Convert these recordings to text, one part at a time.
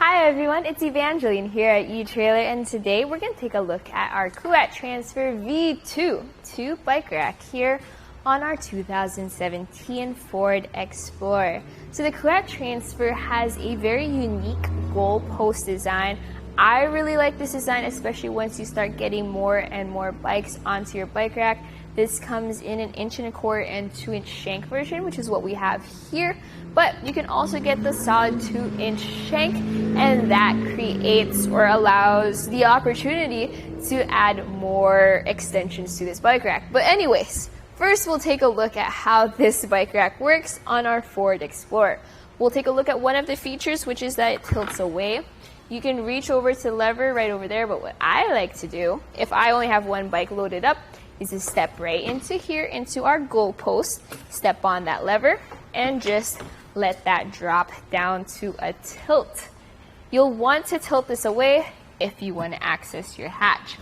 Hi everyone, it's Evangeline here at etrailer, and today we're going to take a look at our Kuat Transfer V2 bike rack here on our 2017 Ford Explorer. So the Kuat Transfer has a very unique goal post design. I really like this design, especially once you start getting more and more bikes onto your bike rack. This comes in an 1 1/4 and 2-inch shank version, which is what we have here. But you can also get the solid 2-inch shank, and that creates or allows the opportunity to add more extensions to this bike rack. But anyways, first we'll take a look at how this bike rack works on our Ford Explorer. We'll take a look at one of the features, which is that it tilts away. You can reach over to the lever right over there, but what I like to do, if I only have one bike loaded up, is to step right into here, into our goal post, step on that lever, and just let that drop down to a tilt. You'll want to tilt this away if you want to access your hatch.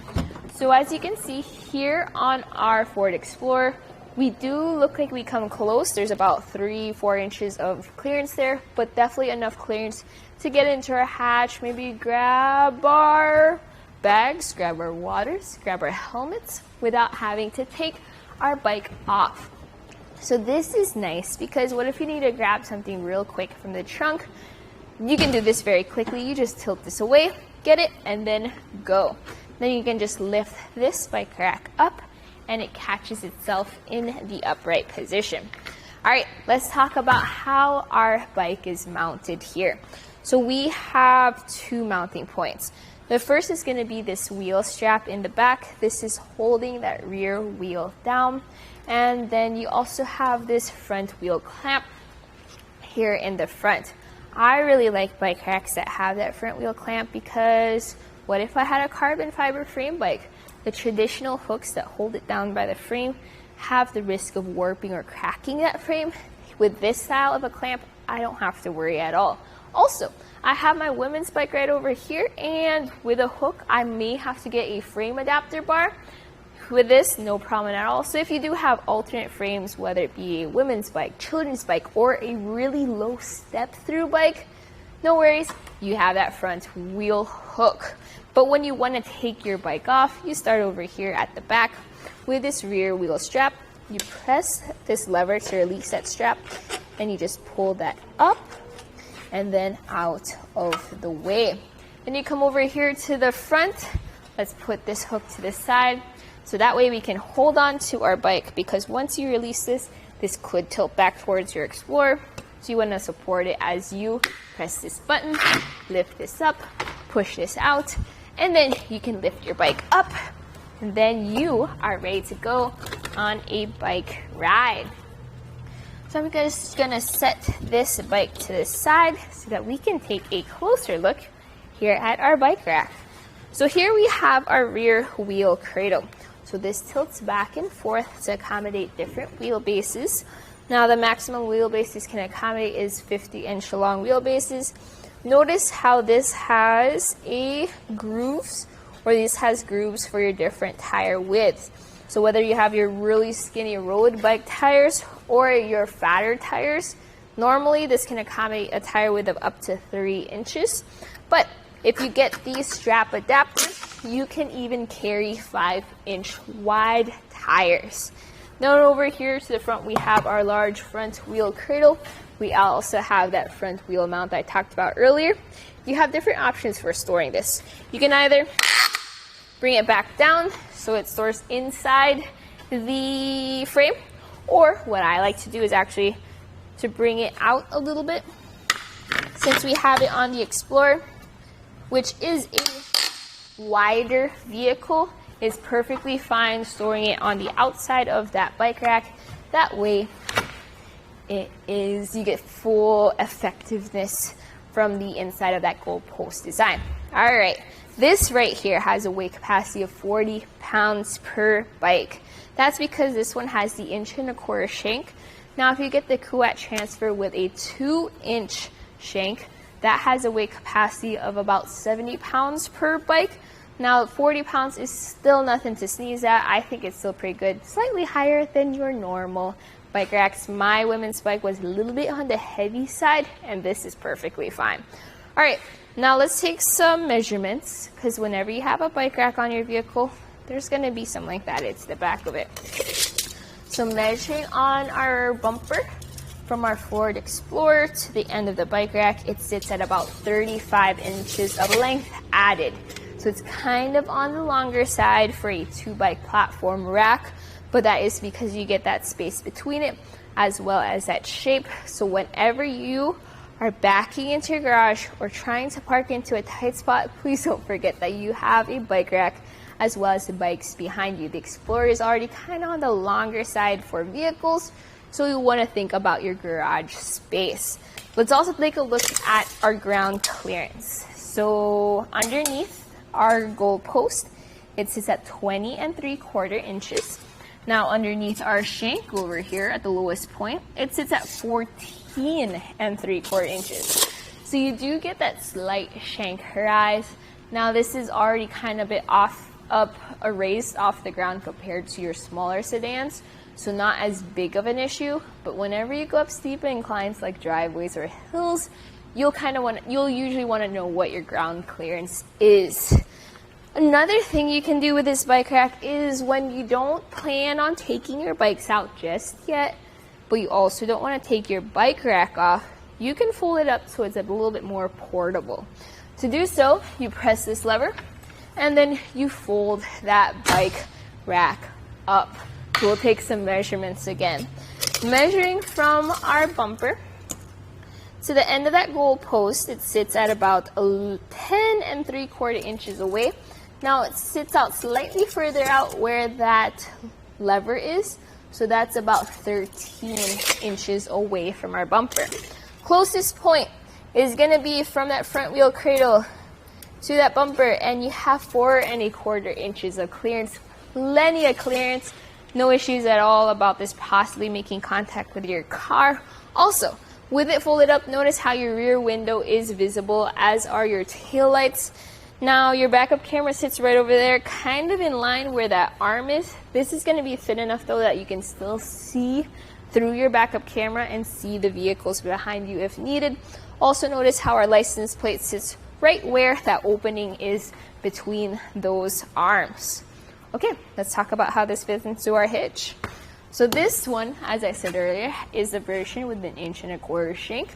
So as you can see here on our Ford Explorer, we do look like we come close. There's about 3-4 inches of clearance there, but definitely enough clearance to get into our hatch, maybe grab our bags, grab our waters, grab our helmets without having to take our bike off. So this is nice because what if you need to grab something real quick from the trunk? You can do this very quickly. You just tilt this away, get it, and then go. Then you can just lift this bike rack up and it catches itself in the upright position. All right, let's talk about how our bike is mounted here. So we have 2 mounting points. The first is going to be this wheel strap in the back. This is holding that rear wheel down. And then you also have this front wheel clamp here in the front. I really like bike racks that have that front wheel clamp because what if I had a carbon fiber frame bike? The traditional hooks that hold it down by the frame have the risk of warping or cracking that frame. With this style of a clamp, I don't have to worry at all. Also, I have my women's bike right over here, and with a hook, I may have to get a frame adapter bar. With this, no problem at all. So if you do have alternate frames, whether it be a women's bike, children's bike, or a really low step-through bike, no worries, you have that front wheel hook. But when you want to take your bike off, you start over here at the back with this rear wheel strap. You press this lever to release that strap, and you just pull that up and then out of the way. Then you come over here to the front. Let's put this hook to the side so that way we can hold on to our bike, because once you release this, this could tilt back towards your Explorer. So you want to support it as you press this button, lift this up, push this out, and then you can lift your bike up, and then you are ready to go on a bike ride. So I'm just gonna set this bike to the side so that we can take a closer look here at our bike rack. So here we have our rear wheel cradle. So this tilts back and forth to accommodate different wheelbases. Now the maximum wheelbase this can accommodate is 50-inch long wheelbases. Notice how this has grooves for your different tire widths. So whether you have your really skinny road bike tires or your fatter tires, normally this can accommodate a tire width of up to 3 inches. But if you get these strap adapters, you can even carry 5-inch wide tires. Now over here to the front, we have our large front wheel cradle. We also have that front wheel mount that I talked about earlier. You have different options for storing this. You can either bring it back down so it stores inside the frame, or what I like to do is actually to bring it out a little bit. Since we have it on the Explorer, which is a wider vehicle, is perfectly fine storing it on the outside of that bike rack. That way you get full effectiveness from the inside of that goal post design. All right, this right here has a weight capacity of 40 pounds per bike. That's because this one has the 1 1/4 shank. Now if you get the Kuat Transfer with a 2-inch shank, that has a weight capacity of about 70 pounds per bike. Now 40 pounds is still nothing to sneeze at. I think it's still pretty good, slightly higher than your normal bike racks. My women's bike was a little bit on the heavy side, and this is perfectly fine. All right, Now let's take some measurements, because whenever you have a bike rack on your vehicle, there's going to be something like that. It's the back of it. So measuring on our bumper from our Ford Explorer to the end of the bike rack, it sits at about 35 inches of length added. So it's kind of on the longer side for a 2-bike platform rack, but that is because you get that space between it as well as that shape. So whenever you are backing into your garage or trying to park into a tight spot, please don't forget that you have a bike rack as well as the bikes behind you. The Explorer is already kind of on the longer side for vehicles, so you want to think about your garage space. Let's also take a look at our ground clearance. So underneath our goal post, it sits at 20 3/4 inches. Now underneath our shank over here at the lowest point, it sits at 14 3/4 inches. So you do get that slight shank rise. Now this is already kind of a bit raised off the ground compared to your smaller sedans, so not as big of an issue. But whenever you go up steep inclines like driveways or hills, you'll usually want to know what your ground clearance is. Another thing you can do with this bike rack is when you don't plan on taking your bikes out just yet, but you also don't want to take your bike rack off, you can fold it up so it's a little bit more portable. To do so, you press this lever and then you fold that bike rack up. So we'll take some measurements again. Measuring from our bumper to the end of that goal post, it sits at about 10 3/4 inches away. Now it sits out slightly further out where that lever is, so that's about 13 inches away from our bumper. Closest point is going to be from that front wheel cradle to that bumper, and you have 4 1/4 inches of clearance. Plenty of clearance. No issues at all about this possibly making contact with your car. Also, with it folded up, notice how your rear window is visible, as are your taillights. Now your backup camera sits right over there, kind of in line where that arm is. This is going to be thin enough though that you can still see through your backup camera and see the vehicles behind you if needed. Also notice how our license plate sits right where that opening is between those arms. Okay, let's talk about how this fits into our hitch. So this one, as I said earlier, is the version with an 1 1/4 shank.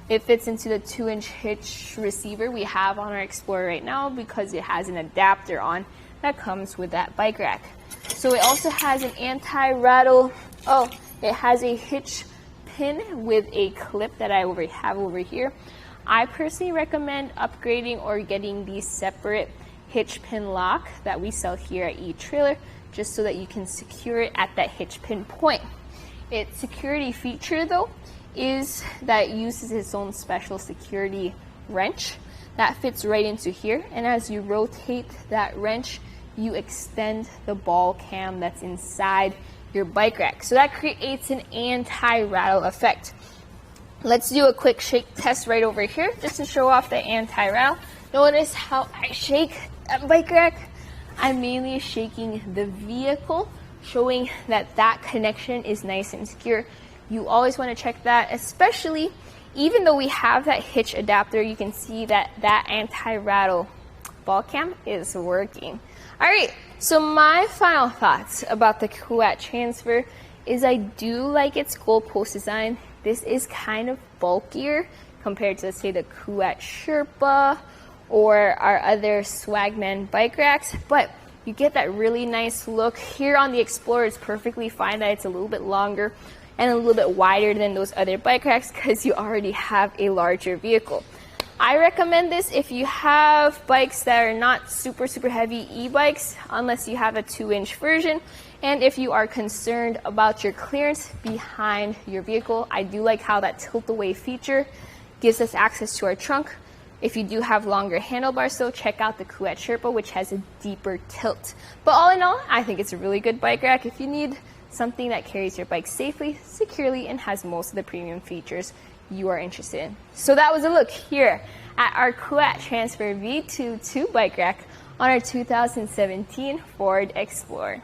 It fits into the 2-inch hitch receiver we have on our Explorer right now because it has an adapter on that comes with that bike rack. So it also has an anti-rattle. Oh, it has a hitch pin with a clip that I have over here. I personally recommend upgrading or getting the separate hitch pin lock that we sell here at eTrailer, just so that you can secure it at that hitch pin point. Its security feature though is that it uses its own special security wrench that fits right into here, and as you rotate that wrench, you extend the ball cam that's inside your bike rack. So that creates an anti-rattle effect. Let's do a quick shake test right over here just to show off the anti-rattle. Notice how I shake that bike rack. I'm mainly shaking the vehicle, showing that that connection is nice and secure. You always want to check that, especially even though we have that hitch adapter, you can see that that anti-rattle ball cam is working. All right, so my final thoughts about the Kuat Transfer is I do like its goal post design. This is kind of bulkier compared to, let's say, the Kuat Sherpa or our other Swagman bike racks, but you get that really nice look. Here on the Explorer, it's perfectly fine that it's a little bit longer and a little bit wider than those other bike racks because you already have a larger vehicle. I recommend this if you have bikes that are not super heavy e-bikes, unless you have a 2-inch version, and if you are concerned about your clearance behind your vehicle. I do like how that tilt-away feature gives us access to our trunk. If you do have longer handlebars though, check out the Kuat Sherpa, which has a deeper tilt. But all in all, I think it's a really good bike rack if you need something that carries your bike safely, securely, and has most of the premium features you are interested in. So that was a look here at our Kuat Transfer V2 bike rack on our 2017 Ford Explorer.